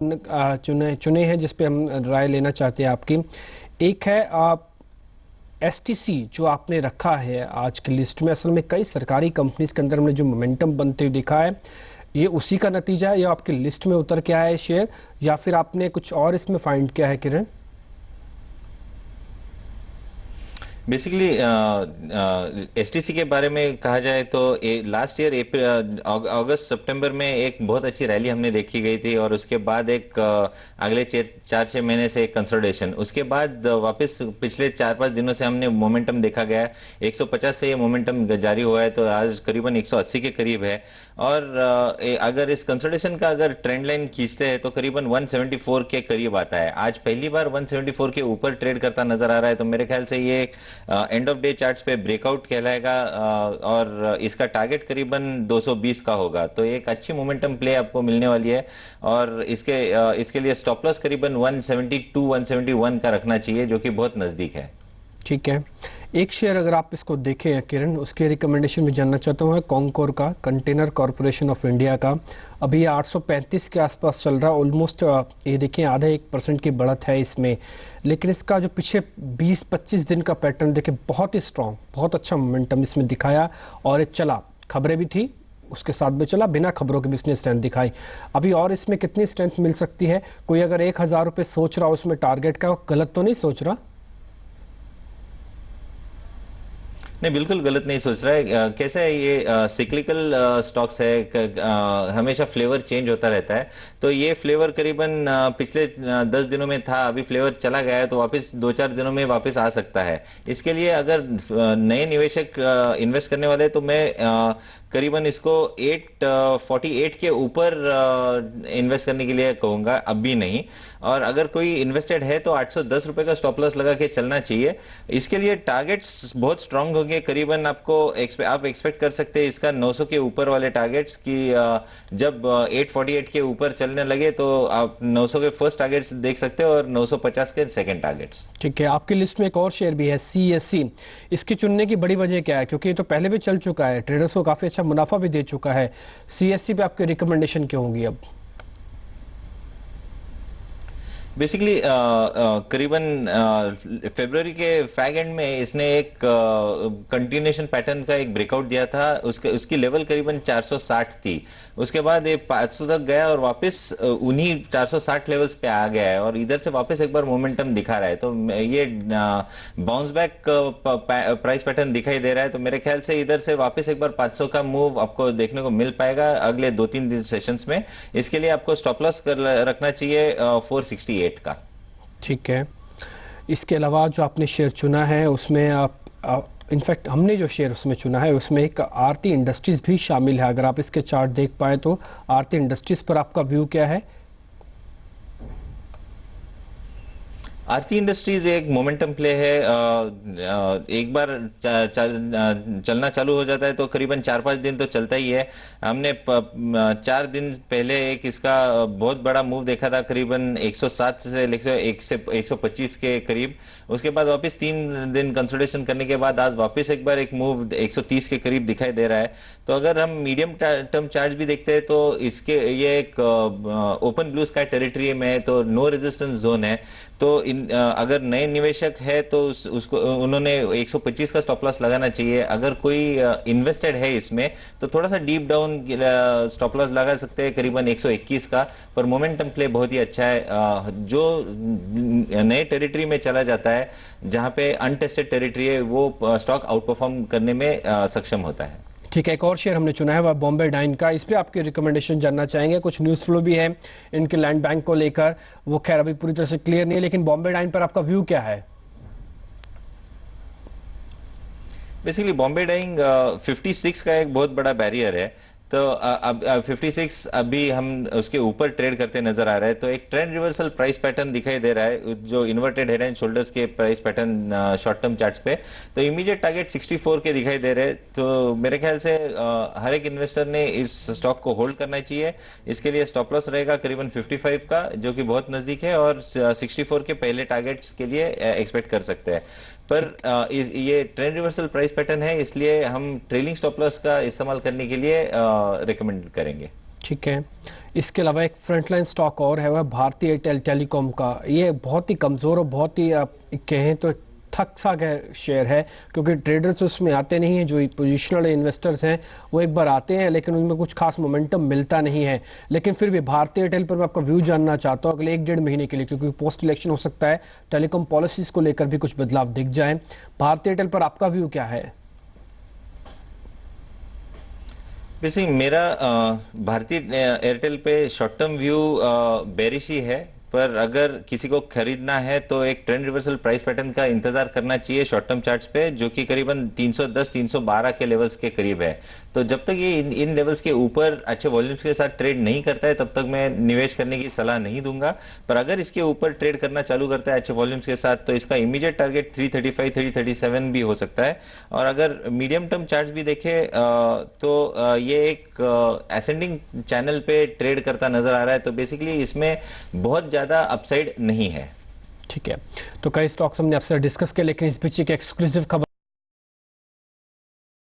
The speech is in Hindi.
चुने चुने हैं जिस पे हम राय लेना चाहते हैं आपकी। एक है आप एसटीसी जो आपने रखा है आज की लिस्ट में। असल में कई सरकारी कंपनीज के अंदर हमने जो मोमेंटम बनते हुए देखा है, ये उसी का नतीजा है या आपकी लिस्ट में उतर के आया है शेयर, या फिर आपने कुछ और इसमें फाइंड किया है किरण? बेसिकली एसटीसी के बारे में कहा जाए तो लास्ट ईयर अगस्त सितंबर में एक बहुत अच्छी रैली हमने देखी गई थी, और उसके बाद एक अगले 4-6 महीने से एक कंसोलिडेशन, उसके बाद वापस पिछले 4-5 दिनों से हमने मोमेंटम देखा गया है। 150 से ये मोमेंटम जारी हुआ है, तो आज करीबन 180 के करीब है। और अगर इस कंसोलिडेशन का अगर ट्रेंड लाइन खींचते हैं तो करीबन 174 के करीब आता है। आज पहली बार 174 के ऊपर ट्रेड करता नजर आ रहा है, तो मेरे ख्याल से ये एंड ऑफ डे चार्ट्स पे ब्रेकआउट कहलाएगा, और इसका टारगेट करीबन 220 का होगा। तो एक अच्छी मोमेंटम प्ले आपको मिलने वाली है, और इसके लिए स्टॉप लॉस करीबन 172 171 का रखना चाहिए, जो कि बहुत नजदीक है। ठीक है, एक शेयर अगर आप इसको देखें किरण, उसके रिकमेंडेशन भी जानना चाहता हूँ। कॉन्कोर का, कंटेनर कॉरपोरेशन ऑफ इंडिया का, अभी ये 835 के आसपास चल रहा है। ऑलमोस्ट ये देखिए आधा 1% की बढ़त है इसमें, लेकिन इसका जो पीछे 20-25 दिन का पैटर्न देखिए बहुत ही स्ट्रॉन्ग, बहुत अच्छा मोमेंटम इसमें दिखाया, और ये चला, खबरें भी थी उसके साथ भी चला, बिना खबरों के भी इसने स्ट्रेंथ दिखाई। अभी और इसमें कितनी स्ट्रेंथ मिल सकती है? कोई अगर 1000 रुपये सोच रहा हो उसमें टारगेट का, गलत तो नहीं सोच रहा? नहीं, बिल्कुल गलत नहीं सोच रहा है। कैसा है, ये सिक्लिकल स्टॉक्स है, हमेशा फ्लेवर चेंज होता रहता है। तो ये फ्लेवर करीबन पिछले 10 दिनों में था, अभी फ्लेवर चला गया है, तो वापस 2-4 दिनों में वापस आ सकता है। इसके लिए अगर नए निवेशक इन्वेस्ट करने वाले, तो मैं करीबन इसको 848 के ऊपर इन्वेस्ट करने के लिए कहूंगा, अब भी नहीं। और अगर कोई इन्वेस्टेड है तो 810 रुपए का स्टॉप लॉस लगा के चलना चाहिए। इसके लिए टारगेट्स बहुत स्ट्रांग होंगे, करीबन आप एक्सपेक्ट कर सकते हैं इसका 900 के ऊपर वाले टारगेट्स की। जब 848 के ऊपर चलने लगे तो आप 900 के फर्स्ट टारगेट्स देख सकते हैं, और 950 के सेकंड टारगेट्स। ठीक है, आपकी लिस्ट में एक और शेयर भी है सीएससी। इसके चुनने की बड़ी वजह क्या है? क्योंकि ये तो पहले भी चल चुका है, ट्रेडर्स को काफी अच्छा मुनाफा भी दे चुका है। सीएससी पे आपकी रिकमेंडेशन क्यों होगी अब? बेसिकली करीबन फरवरी के फैग एंड में इसने एक कंटिन्यूएशन पैटर्न का एक ब्रेकआउट दिया था। उसकी लेवल करीबन 460 थी। उसके बाद ये 500 तक गया, और वापस उन्हीं 460 लेवल्स पे आ गया है, और इधर से वापस एक बार मोमेंटम दिखा रहा है। तो ये बाउंस बैक प्राइस पैटर्न दिखाई दे रहा है, तो मेरे ख्याल से इधर से वापस एक बार 500 का मूव आपको देखने को मिल पाएगा अगले 2-3 दिन सेशंस में। इसके लिए आपको स्टॉप लॉस रखना चाहिए 468 का। ठीक है, इसके अलावा जो आपने शेयर चुना है उसमें आप इनफैक्ट हमने जो शेयर उसमें चुना है उसमें एक आरती इंडस्ट्रीज भी शामिल है। अगर आप इसके चार्ट देख पाए तो आरती इंडस्ट्रीज पर आपका व्यू क्या है? आरती इंडस्ट्रीज एक मोमेंटम प्ले है। एक बार चलना चालू हो जाता है तो करीबन 4-5 दिन तो चलता ही है। हमने 4 दिन पहले एक इसका बहुत बड़ा मूव देखा था, करीबन 107 से 125 के करीब। उसके बाद वापस 3 दिन कंसोलिडेशन करने के बाद आज वापस एक बार एक मूव 130 के करीब दिखाई दे रहा है। तो अगर हम मीडियम टर्म चार्ट भी देखते हैं तो ये एक ओपन ब्लू स्काई टेरिटरी में है, तो नो रेजिस्टेंस जोन है। तो अगर नए निवेशक है तो उसको उन्होंने 125 का स्टॉप लॉस लगाना चाहिए। अगर कोई इन्वेस्टेड है इसमें तो थोड़ा सा डीप डाउन स्टॉप लॉस लगा सकते हैं, करीबन 121 का। पर मोमेंटम प्ले बहुत ही अच्छा है। जो नए टेरिटरी में चला जाता है, जहां पे अनटेस्टेड टेरिटरी है, वो स्टॉक आउट परफॉर्म करने में सक्षम होता है। ठीक है, एक और शेयर हमने चुना है वह बॉम्बे डाइन का। इस पे आपकी रिकमेंडेशन जानना चाहेंगे। कुछ न्यूज़ फ्लो भी है इनके लैंड बैंक को लेकर, वो खैर अभी पूरी तरह से क्लियर नहीं है, लेकिन बॉम्बे डाइन पर आपका व्यू क्या है? बेसिकली बॉम्बे डाइंग 56 का एक बहुत बड़ा बैरियर है। तो अब 56 अभी हम उसके ऊपर ट्रेड करते नजर आ रहे हैं। तो एक ट्रेंड रिवर्सल प्राइस पैटर्न दिखाई दे रहा है, जो इन्वर्टेड हेड एंड शोल्डर्स के price pattern short term charts पे। तो इमीडिएट टारगेट 64 के दिखाई दे रहे हैं। तो मेरे ख्याल से हर एक इन्वेस्टर ने इस स्टॉक को होल्ड करना चाहिए। इसके लिए स्टॉप लॉस रहेगा करीबन 55 का, जो कि बहुत नजदीक है, और 64 के पहले टारगेट्स के लिए एक्सपेक्ट कर सकते हैं। पर ये ट्रेंड रिवर्सल प्राइस पैटर्न है, इसलिए हम ट्रेलिंग स्टॉप लॉस का इस्तेमाल करने के लिए रिकमेंड करेंगे। ठीक है। इसके अलावा एक फ्रंटलाइन स्टॉक और है, वह भारतीय एयरटेल टेलीकॉम का। ये बहुत ही कमज़ोर और बहुत ही आप कहें तो थक सा गया शेयर है, क्योंकि ट्रेडर्स उसमें आते नहीं हैं। जो पोजिशनल इन्वेस्टर्स हैं वो एक बार आते हैं, लेकिन उनमें कुछ खास मोमेंटम मिलता नहीं है। लेकिन फिर भी भारतीय एयरटेल पर मैं आपका व्यू जानना चाहता हूँ अगले 1-1.5 महीने के लिए, क्योंकि पोस्ट इलेक्शन हो सकता है टेलीकॉम पॉलिसीज़ को लेकर भी कुछ बदलाव दिख जाए। भारतीय एयरटेल पर आपका व्यू क्या है? बेसिक मेरा भारतीय एयरटेल पे शॉर्ट टर्म व्यू बेरिश ही है, पर अगर किसी को खरीदना है तो एक ट्रेंड रिवर्सल प्राइस पैटर्न का इंतजार करना चाहिए शॉर्ट टर्म चार्ट्स पे, जो कि करीबन 310-312 के लेवल्स के करीब है। तो जब तक ये इन लेवल्स के ऊपर अच्छे वॉल्यूम्स के साथ ट्रेड नहीं करता है तब तक मैं निवेश करने की सलाह नहीं दूंगा। पर अगर इसके ऊपर ट्रेड करना चालू करता है अच्छे वॉल्यूम्स के साथ तो इसका इमीडिएट टारगेट 335-337 भी हो सकता है। और अगर मीडियम टर्म चार्ट्स भी देखे तो ये एक असेंडिंग चैनल पे ट्रेड करता नजर आ रहा है, तो बेसिकली इसमें बहुत ज्यादा अपसाइड नहीं है। ठीक है, तो कई स्टॉक्स हमने आपसे डिस्कस किए, लेकिन इस बीच एक एक्सक्लूसिव खबर